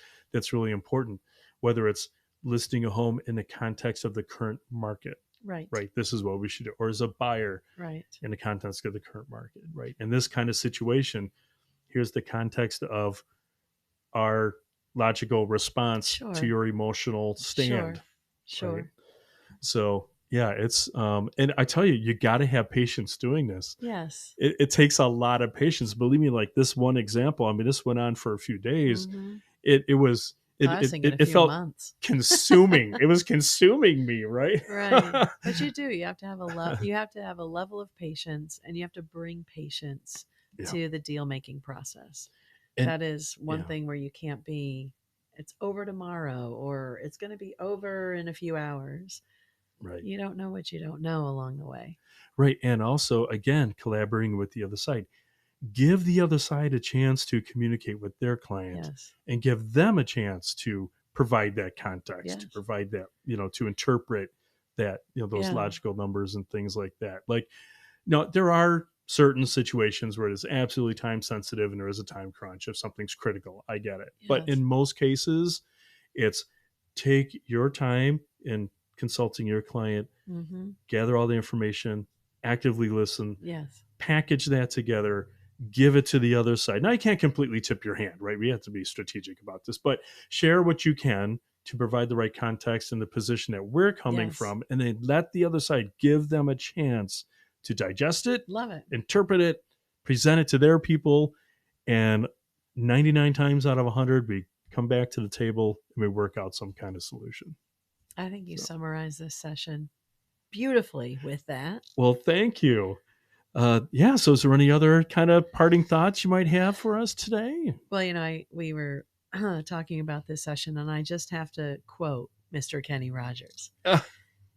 really important. Whether it's listing a home in the context of the current market, Right, right? This is what we should do, or as a buyer right. in the context of the current market, right? In this kind of situation, here's the context of our logical response to Sure, your emotional stand, sure, right? sure. So. Yeah, it's and I tell you, you got to have patience doing this. Yes. It takes a lot of patience. Believe me, like this one example. I mean, this went on for a few days. Mhm. It was I was thinking a it few felt months. consuming. It was consuming me, right? Right. But you do. You have to have you have to have a level of patience, and you have to bring patience Yeah, to the deal making process. and That is one yeah, thing where you can't be it's over tomorrow or it's going to be over in a few hours. right, You don't know what you don't know along the way. right, and also again, collaborating with the other side. Give the other side a chance to communicate with their client, Yes. and give them a chance to provide that context, to Yes. provide that, to interpret that, those Yeah. logical numbers and things like that. Like, no, there are certain situations where it is absolutely time sensitive and there is a time crunch if something's critical. I get it. But Yes. in most cases, it's take your time in consulting your client, Mhm. gather all the information, actively listen, Yes. package that together, give it to the other side. Now, you can't completely tip your hand, right? We have to be strategic about this, but share what you can to provide the right context and the position that we're coming Yes. from, and then let the other side give them a chance to digest it, Love it. interpret it, present it to their people. And 99 times out of 100, we come back to the table and we work out some kind of solution. I think you So, summarized this session beautifully with that. well, thank you. Yeah. So, is there any other kind of parting thoughts you might have for us today? Well, we were talking about this session, and I just have to quote Mr. Kenny Rogers.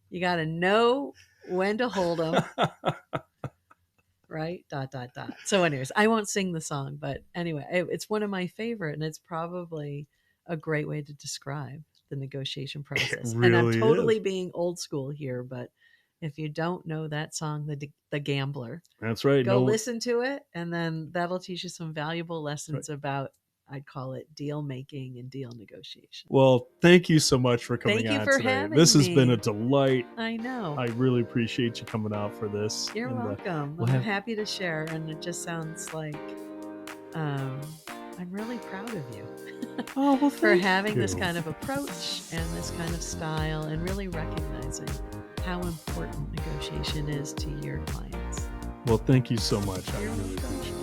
You got to know when to hold them, right? Dot dot dot. So, anyways, I won't sing the song, but anyway, it's one of my favorite, and it's probably a great way to describe the negotiation It process. And I'm really is. totally being old school here, but if you don't know that song, the Gambler, That's right. go No, listen to it, and then that'll teach you some valuable that's right. lessons about, I'd call it deal making and deal negotiation. Well, thank you so much for coming Thank you on for today. This having has been a me. delight. I know. I really appreciate you coming out for this. You're And welcome. we'll I'm have, happy to share, and it just sounds like um, I'm really proud of you oh, well, for thank having this you. kind of approach and this kind of style, and really recognizing how important negotiation is to your clients. Well, thank you so much. I You're really welcome. appreciate it.